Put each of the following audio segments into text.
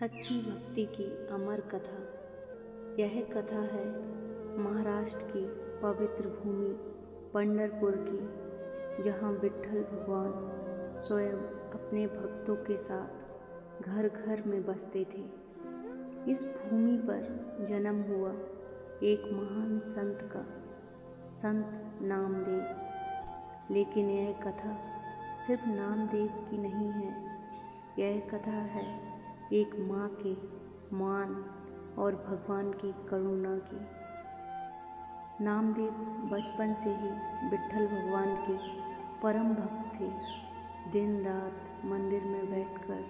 सच्ची भक्ति की अमर कथा। यह कथा है महाराष्ट्र की पवित्र भूमि पंढरपुर की, जहाँ विट्ठल भगवान स्वयं अपने भक्तों के साथ घर घर में बसते थे। इस भूमि पर जन्म हुआ एक महान संत का, संत नामदेव। लेकिन यह कथा सिर्फ नामदेव की नहीं है, यह कथा है एक माँ के मान और भगवान की करुणा की। नामदेव बचपन से ही विट्ठल भगवान के परम भक्त थे। दिन रात मंदिर में बैठकर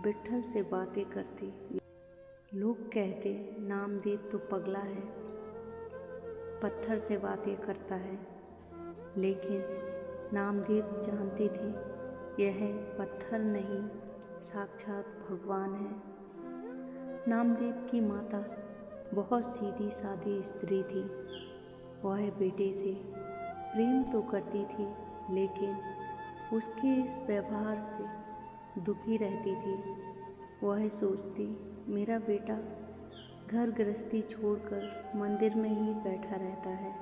विट्ठल से बातें करते। लोग कहते नामदेव तो पगला है, पत्थर से बातें करता है। लेकिन नामदेव जानते थे यह पत्थर नहीं, साक्षात भगवान है। नामदेव की माता बहुत सीधी सादी स्त्री थी। वह बेटे से प्रेम तो करती थी, लेकिन उसके इस व्यवहार से दुखी रहती थी। वह सोचती, मेरा बेटा घर गृहस्थी छोड़कर मंदिर में ही बैठा रहता है।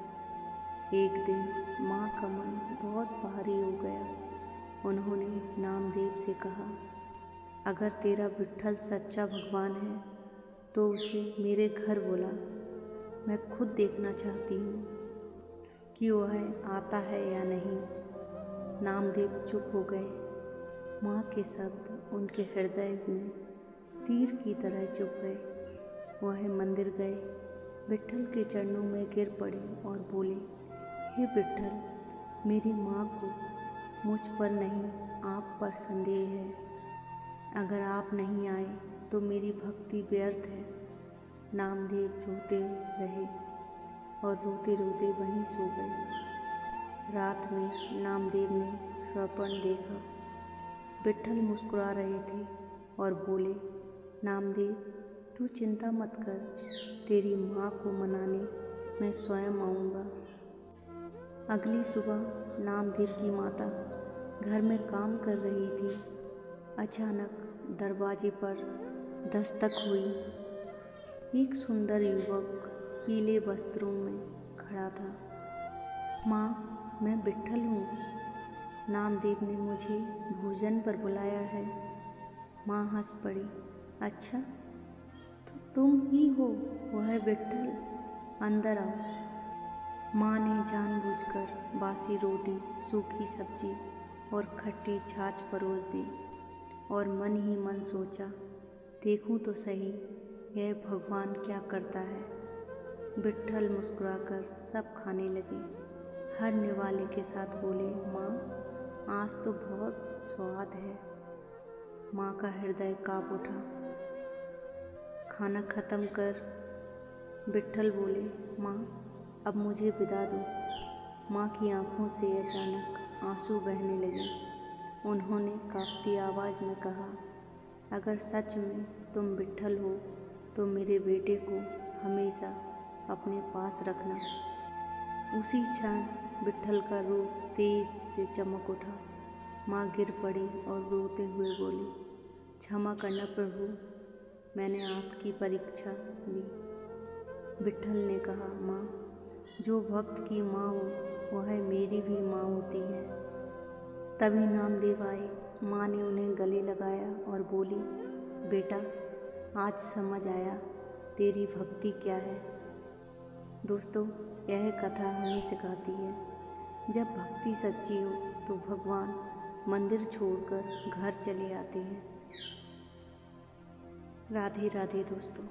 एक दिन माँ का मन बहुत भारी हो गया। उन्होंने नामदेव से कहा, अगर तेरा विट्ठल सच्चा भगवान है तो उसे मेरे घर बुला। मैं खुद देखना चाहती हूँ कि वह आता है या नहीं। नामदेव चुप हो गए। माँ के शब्द उनके हृदय में तीर की तरह चुभ गए। वह मंदिर गए, विट्ठल के चरणों में गिर पड़े और बोले, हे विट्ठल, मेरी माँ को मुझ पर नहीं आप पर संदेह है। अगर आप नहीं आए तो मेरी भक्ति व्यर्थ है। नामदेव रोते रहे और रोते रोते वहीं सो गए। रात में नामदेव ने स्वप्न देखा। विट्ठल मुस्कुरा रहे थे और बोले, नामदेव तू चिंता मत कर, तेरी माँ को मनाने मैं स्वयं आऊँगा। अगली सुबह नामदेव की माता घर में काम कर रही थी। अचानक दरवाजे पर दस्तक हुई। एक सुंदर युवक पीले वस्त्रों में खड़ा था। माँ, मैं विट्ठल हूँ। नामदेव ने मुझे भोजन पर बुलाया है। माँ हंस पड़ी। अच्छा, तो तुम ही हो वह विट्ठल, अंदर आओ। माँ ने जानबूझकर बासी रोटी, सूखी सब्जी और खट्टी छाछ परोस दी और मन ही मन सोचा, देखूं तो सही यह भगवान क्या करता है। विट्ठल मुस्कुराकर सब खाने लगे। हर निवाले के साथ बोले, माँ, आज तो बहुत स्वाद है। माँ का हृदय काँप उठा। खाना खत्म कर विट्ठल बोले, माँ, अब मुझे विदा दो। माँ की आंखों से अचानक आंसू बहने लगे। उन्होंने कांपती आवाज़ में कहा, अगर सच में तुम विट्ठल हो तो मेरे बेटे को हमेशा अपने पास रखना। उसी क्षण विट्ठल का रूप तेज से चमक उठा। माँ गिर पड़ी और रोते हुए बोली, क्षमा करना प्रभु, मैंने आपकी परीक्षा ली। विट्ठल ने कहा, माँ, जो भक्त की माँ हो वह मेरी भी माँ होती है। तभी नामदेव आए। माँ ने उन्हें गले लगाया और बोली, बेटा, आज समझ आया तेरी भक्ति क्या है। दोस्तों, यह कथा हमें सिखाती है, जब भक्ति सच्ची हो तो भगवान मंदिर छोड़कर घर चले आते हैं। राधे राधे दोस्तों।